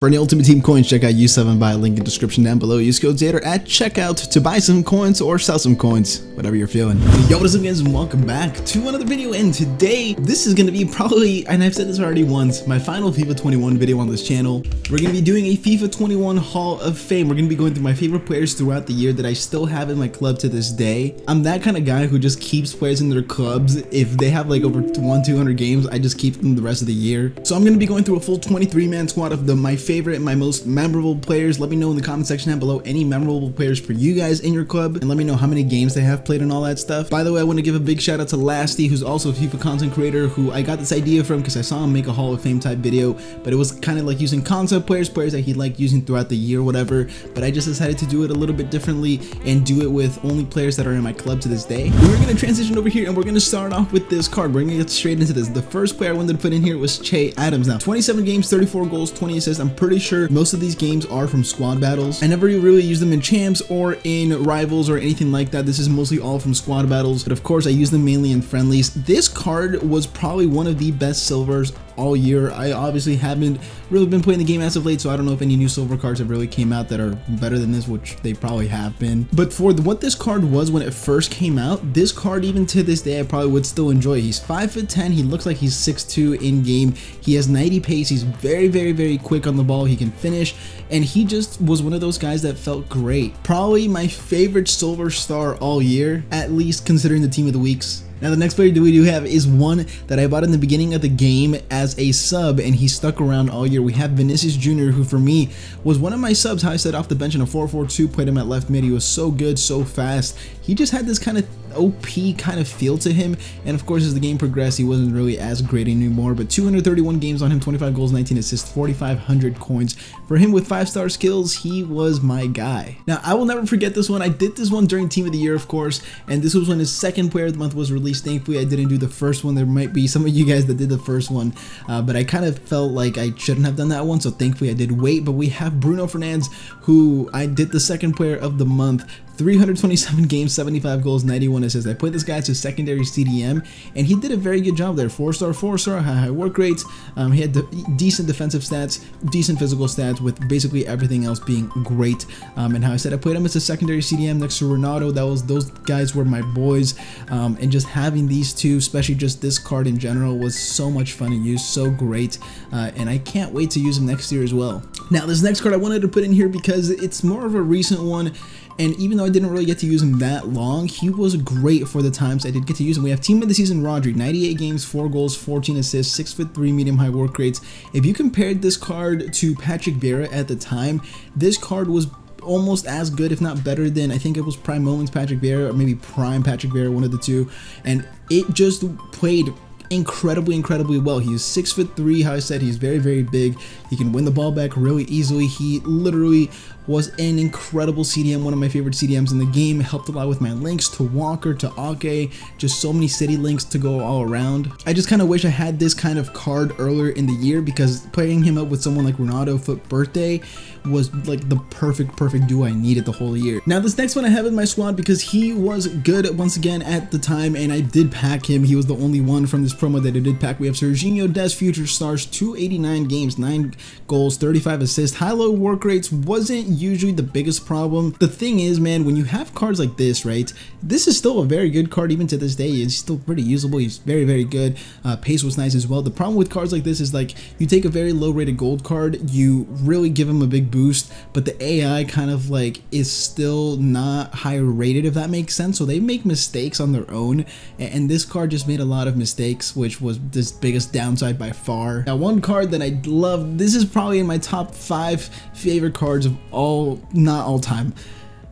For any Ultimate Team coins, check out U7 by link in description down below. Use code Zayder at checkout to buy some coins or sell some coins, whatever you're feeling. Yo, what is up guys, and welcome back to another video. And today, this is going to be probably, and I've said this already once, my final FIFA 21 video on this channel. We're going to be doing a FIFA 21 Hall of Fame. We're going to be going through my favorite players throughout the year that I still have in my club to this day. I'm that kind of guy who just keeps players in their clubs. If they have like over 200 games, I just keep them the rest of the year. So I'm going to be going through a full 23-man squad of my favorite and my most memorable players. Let me know in the comment section down below any memorable players for you guys in your club, and let me know how many games they have played and all that stuff. By the way, I want to give a big shout out to Lasty, who's also a FIFA content creator, who I got this idea from because I saw him make a Hall of Fame type video, but it was kind of like using concept players that he liked using throughout the year, whatever, but I just decided to do it a little bit differently and do it with only players that are in my club to this day. We're going to transition over here and we're going to start off with this card. We're going to get straight into this. The first player I wanted to put in here was Che Adams. Now, 27 games, 34 goals, 20 assists. I'm pretty sure most of these games are from squad battles. I never really use them in champs or in rivals or anything like that. This is mostly all from squad battles, but of course I use them mainly in friendlies. This card was probably one of the best silvers all year. I obviously haven't really been playing the game as of late, so I don't know if any new silver cards have really came out that are better than this, which they probably have been. But for what this card was when it first came out, this card even to this day I probably would still enjoy. He's 5'10", he looks like he's 6'2" in game. He has 90 pace, he's very quick on the ball, he can finish, and he just was one of those guys that felt great. Probably my favorite silver star all year, at least considering the team of the weeks. Now the next player we do have is one that I bought in the beginning of the game as a sub, and he stuck around all year. We have Vinicius Jr., who for me was one of my subs. How I set off the bench in a 4-4-2, played him at left mid. He was so good, so fast. He just had this kind of OP kind of feel to him, and of course as the game progressed he wasn't really as great anymore, but 231 games on him, 25 goals, 19 assists, 4,500 coins. For him with 5-star skills, he was my guy. Now I will never forget this one. I did this one during Team of the Year, of course, and this was when his second player of the month was released. Thankfully I didn't do the first one. There might be some of you guys that did the first one, but I kind of felt like I shouldn't have done that one, so thankfully I did wait. But we have Bruno Fernandes, who I did the second player of the month. 327 games, 75 goals, 91 assists. I put this guy to secondary CDM, and he did a very good job there. 4-star, high work rates. He had decent defensive stats, decent physical stats, with basically everything else being great. And how I said, I played him as a secondary CDM next to Ronaldo. Those guys were my boys. And just having these two, especially just this card in general, was so much fun to use, so great. And I can't wait to use him next year as well. Now this next card I wanted to put in here because it's more of a recent one, and even though I didn't really get to use him that long, he was great for the times I did get to use him. We have Team of the Season Rodri, 98 games, 4 goals, 14 assists, 6'3", medium-high work rates. If you compared this card to Patrick Vieira at the time, this card was almost as good, if not better than, I think it was Prime Moments Patrick Vieira, or maybe Prime Patrick Vieira, one of the two, and it just played incredibly well. He's 6'3", how I said, he's very big. He can win the ball back really easily. He literally was an incredible CDM, one of my favorite CDMs in the game. Helped a lot with my links to Walker, to Ake, just so many city links to go all around. I just kind of wish I had this kind of card earlier in the year, because playing him up with someone like Ronaldo Foot Birthday was like the perfect duo I needed the whole year. Now this next one I have in my squad because he was good once again at the time, and I did pack him. He was the only one from this promo that I did pack. We have Serginho Dest, Future Stars, 289 games, 9 goals, 35 assists. High-low work rates wasn't usually the biggest problem. The thing is, man, when you have cards like this, right, this is still a very good card even to this day. It's still pretty usable. He's very good. Pace was nice as well. The problem with cards like this is, like, you take a very low rated gold card, you really give him a big boost, but the AI kind of like is still not higher rated, if that makes sense. So they make mistakes on their own, and this card just made a lot of mistakes, which was this biggest downside by far. Now one card that I love, this is probably in my top 5 favorite cards of not all time.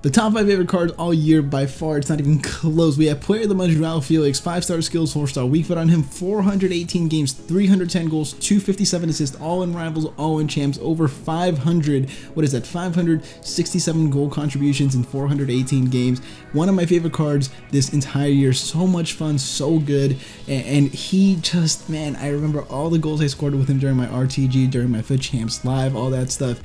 The top 5 favorite cards all year by far, it's not even close. We have Player of the Month, Joao Felix, 5-star skills, 4-star weak foot on him, 418 games, 310 goals, 257 assists, all in rivals, all in champs, over 500, what is that, 567 goal contributions in 418 games. One of my favorite cards this entire year, so much fun, so good, and he just, man, I remember all the goals I scored with him during my RTG, during my FUT Champs Live, all that stuff.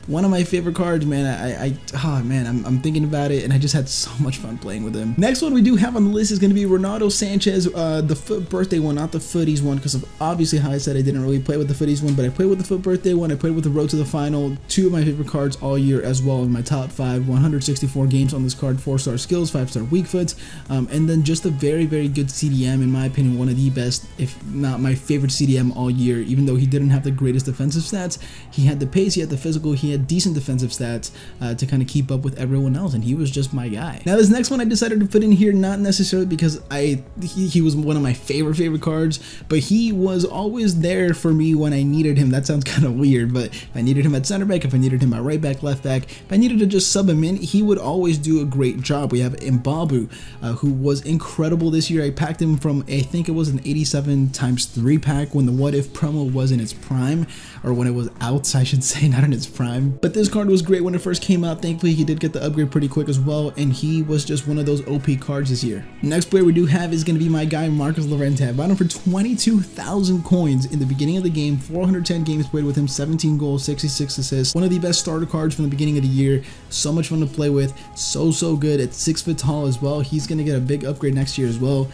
one of my favorite cards, man. Oh man, I'm thinking about it, and I just had so much fun playing with him. Next one we do have on the list is going to be Ronaldo Sanchez, the FUT birthday one, not the footies one, because of obviously how I said I didn't really play with the footies one, but I played with the FUT birthday one. I played with the road to the final, two of my favorite cards all year as well in my top 5. 164 games on this card, 4-star skills, 5-star weak foot, and then just a very good CDM, in my opinion, one of the best, if not my favorite CDM all year. Even though he didn't have the greatest defensive stats, he had the pace, he had the physical, he had decent defensive stats to kind of keep up with everyone else, and he was just my guy. Now this next one I decided to put in here, not necessarily because he was one of my favorite cards, but he was always there for me when I needed him. That sounds kind of weird, but if I needed him at center back, if I needed him at right back, left back, if I needed to just sub him in, he would always do a great job. We have Imbabu, who was incredible this year. I packed him from, I think it was an 87x3 pack when the What If promo was in its prime, or when it was out, I should say, not in its prime. But this card was great when it first came out. Thankfully, he did get the upgrade pretty quick as well, and he was just one of those OP cards this year. Next player we do have is going to be my guy, Lorente. I bought him for 22,000 coins in the beginning of the game, 410 games played with him, 17 goals, 66 assists. One of the best starter cards from the beginning of the year. So much fun to play with, so good. At 6 foot tall as well. He's going to get a big upgrade next year as well.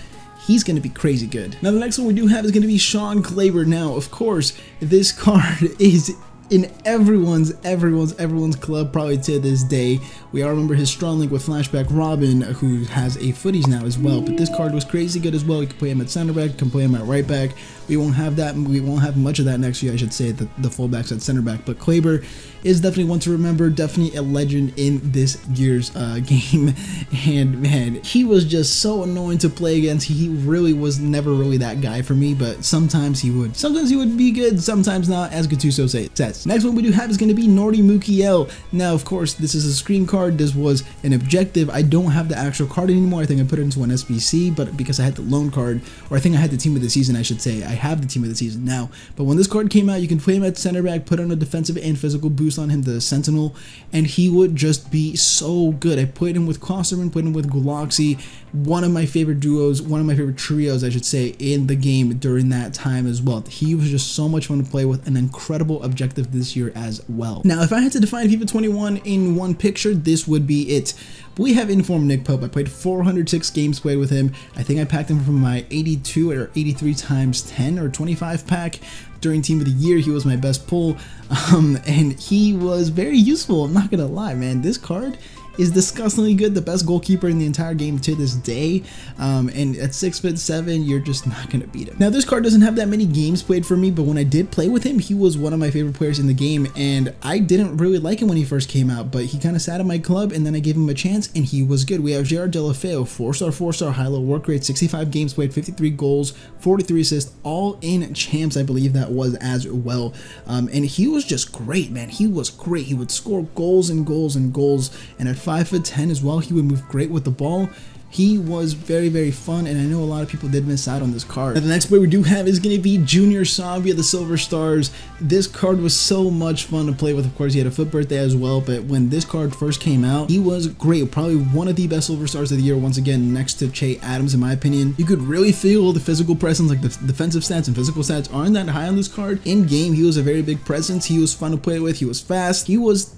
He's going to be crazy good. Now the next one we do have is going to be Shawn Claver. Now, of course, this card is in everyone's club probably to this day. We all remember his strong link with Flashback Robin, who has a footies now as well. But this card was crazy good as well. You can play him at center back, you can play him at right back. We won't have that. We won't have much of that next year, I should say, the fullbacks at center back. But Claver is definitely one to remember. Definitely a legend in this year's game. And man, he was just so annoying to play against. He really was never really that guy for me. But sometimes he would. Sometimes he would be good. Sometimes not, as Gattuso says. Next one we do have is going to be Nordi Mukiel. Now, of course, this is a screen card. This was an objective. I don't have the actual card anymore. I think I put it into an SBC, but because I had the loan card, or I think I had the team of the season, I should say. I have the team of the season now. But when this card came out, you can play him at center back, put on a defensive and physical boost on him, the Sentinel, and he would just be so good. I played him with Corsair, played him with Galaxy, one of my favorite duos, one of my favorite trios, I should say, in the game during that time as well. He was just so much fun to play with, an incredible objective this year as well. Now, if I had to define FIFA 21 in one picture, this would be it. We have informed Nick Pope. I played 406 games played with him. I think I packed him from my 82 or 83 times 10 or 25 pack. During Team of the Year, he was my best pull, and he was very useful. I'm not gonna lie, man. This card is disgustingly good, the best goalkeeper in the entire game to this day, and at 6'7", you're just not gonna beat him. Now this card doesn't have that many games played for me, but when I did play with him, he was one of my favorite players in the game, and I didn't really like him when he first came out, but he kind of sat in my club, and then I gave him a chance, and he was good. We have Gerard Delafeo, 4-star high-low work rate, 65 games played, 53 goals, 43 assists, all in champs, I believe that was as well, and he was just great, man. He was great. He would score goals and goals and goals, and at 5'10" as well, he would move great with the ball. He was very fun, and I know a lot of people did miss out on this card. And the next player we do have is going to be Junior Savia, the Silver Stars. This card was so much fun to play with. Of course, he had a FUT birthday as well, but when this card first came out, he was great. Probably one of the best Silver Stars of the year, once again, next to Che Adams, in my opinion. You could really feel the physical presence, like the defensive stats and physical stats aren't that high on this card. In game, he was a very big presence. He was fun to play with. He was fast. He was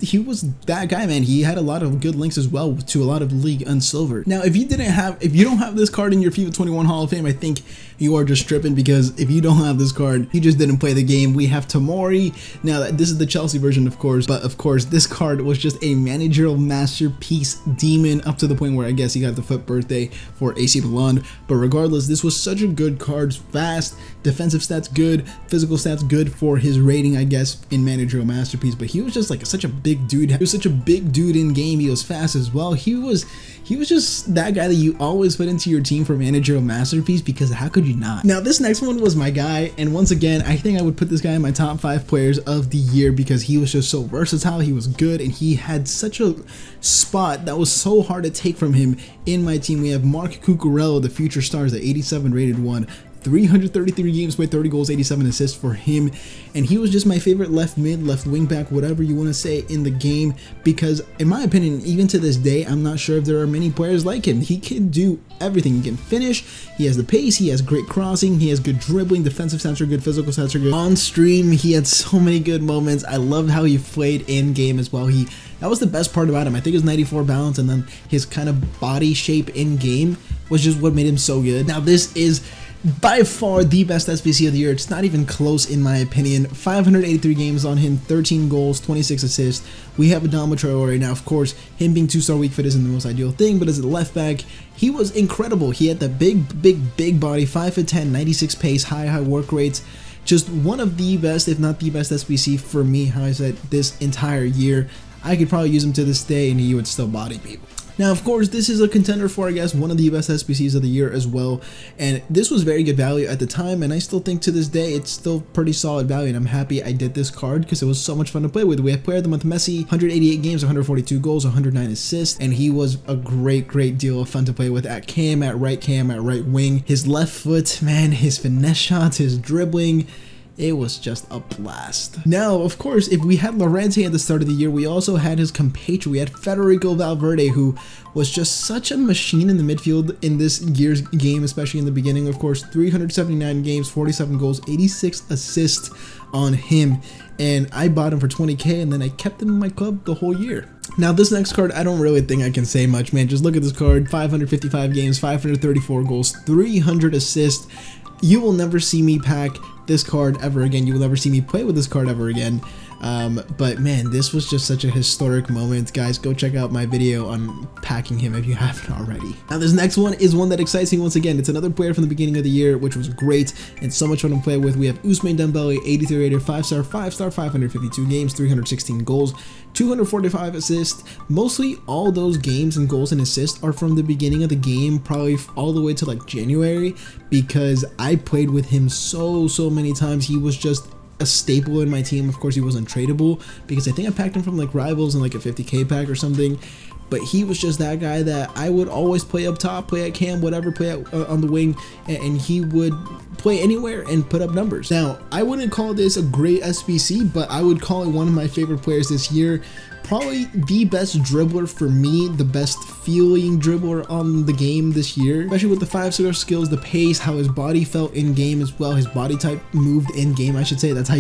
that guy, man. He had a lot of good links as well to a lot of League Unsilver. Now, if you don't have this card in your FIFA 21 Hall of Fame, I think you are just tripping, because if you don't have this card, you just didn't play the game. We have Tamari. Now, this is the Chelsea version, of course, but of course, this card was just a managerial masterpiece demon, up to the point where I guess he got the FUT birthday for AC Milan. But regardless, this was such a good card. Fast, defensive stats good, physical stats good for his rating, I guess, in managerial masterpiece. But he was just like such a big dude. He was such a big dude in game. He was fast as well. He was just that guy that you always put into your team for managerial masterpiece, because how could you not? Now, this next one was my guy, and once again, I think I would put this guy in my top 5 players of the year, because he was just so versatile, he was good, and he had such a spot that was so hard to take from him in my team. We have Mark Cucarello, the Future Stars, the 87 rated one, 333 games played, 30 goals, 87 assists for him. And he was just my favorite left mid, left wing back, whatever you want to say in the game, because in my opinion, even to this day, I'm not sure if there are many players like him. He can do everything. He can finish, he has the pace, he has great crossing, he has good dribbling, defensive sensor good, physical sensor good. On stream, he had so many good moments. I loved how he played in game as well. That was the best part about him. I think his 94 balance and then his kind of body shape in game was just what made him so good. Now this is by far the best SBC of the year. It's not even close in my opinion. 583 games on him, 13 goals, 26 assists. We have Adama Traore. Now of course, him being 2-star weak fit isn't the most ideal thing, but as a left back, he was incredible. He had that big body, 5'10", 96 pace, high work rates. Just one of the best, if not the best SBC for me, how I said, this entire year. I could probably use him to this day and he would still body people. Now, of course, this is a contender for, I guess, one of the best SBCs of the year as well. And this was very good value at the time, and I still think to this day, it's still pretty solid value. And I'm happy I did this card because it was so much fun to play with. We had Player of the Month Messi, 188 games, 142 goals, 109 assists. And he was a great deal of fun to play with at cam, at right wing. His left foot, man, his finesse shots, his dribbling. It was just a blast. Now, of course, if we had Lorente at the start of the year, we also had his compatriot. We had Federico Valverde, who was just such a machine in the midfield in this year's game, especially in the beginning. Of course, 379 games, 47 goals, 86 assists on him. And I bought him for 20K, and then I kept him in my club the whole year. Now, this next card, I don't really think I can say much, man. Just look at this card, 555 games, 534 goals, 300 assists. You will never see me pack this card ever again. You will never see me play with this card ever again. But man, this was just such a historic moment. Guys, go check out my video on packing him if you haven't already. Now this next one is one that excites me once again. It's another player from the beginning of the year, which was great and so much fun to play with. We have Ousmane Dembele, 83 rated, 5-star, 552 games, 316 goals, 245 assists. Mostly all those games and goals and assists are from the beginning of the game, probably all the way to like January, because I played with him so many times. He was just a staple in my team. Of course, he wasn't tradable because I think I packed him from like Rivals in like a 50K pack or something. But he was just that guy that I would always play up top, play at cam, whatever, play at, on the wing, and he would play anywhere and put up numbers. Now, I wouldn't call this a great SBC, but I would call it one of my favorite players this year. Probably the best dribbler for me, the best feeling dribbler on the game this year, especially with the 5-star skills, the pace, how his body felt in game as well, his body type moved in game, I should say. That's how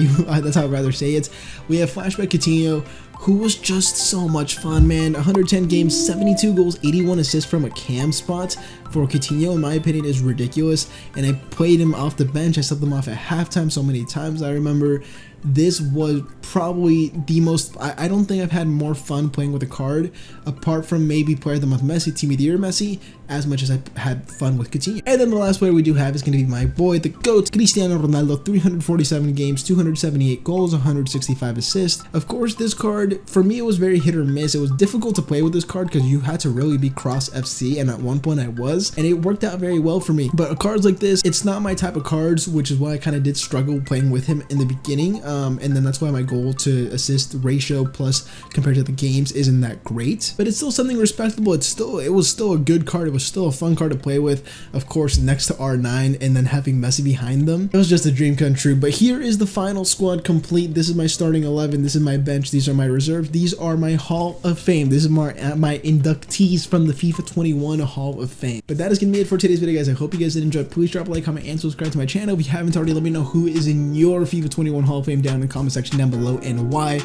I'd rather say it. We have Flashback Coutinho, who was just so much fun, man. 110 games, 72 goals, 81 assists from a cam spot for Coutinho, in my opinion, is ridiculous. And I played him off the bench. I subbed him off at halftime so many times. I remember this was probably the most, I don't think I've had more fun playing with a card, apart from maybe Player of the Month Messi, Team of the Year Messi, as much as I had fun with Coutinho. And then the last player we do have is going to be my boy, the GOAT, Cristiano Ronaldo, 347 games, 278 goals, 165 assists. Of course, this card, for me, it was very hit or miss. It was difficult to play with this card because you had to really be cross FC, and at one point I was, and it worked out very well for me. But cards like this, it's not my type of cards, which is why I kind of did struggle playing with him in the beginning. And then that's why my goal to assist ratio plus compared to the games isn't that great, but it's still something respectable. It was still a good card. It was still a fun card to play with, of course, next to R9 and then having Messi behind them. It was just a dream come true. But here is the final squad complete. This is my starting 11. This is my bench. These are my reserves. These are my Hall of Fame. This is my inductees from the FIFA 21 Hall of Fame. But that is gonna be it for today's video, guys. I hope you guys did enjoy. Please drop a like, comment, and subscribe to my channel. If you haven't already, let me know who is in your FIFA 21 Hall of Fame down in the comment section down below and why.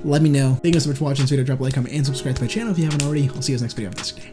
Let me know. Thank you guys so much for watching. So drop a like, comment, and subscribe to my channel if you haven't already. I'll see you guys next video. Have a nice day.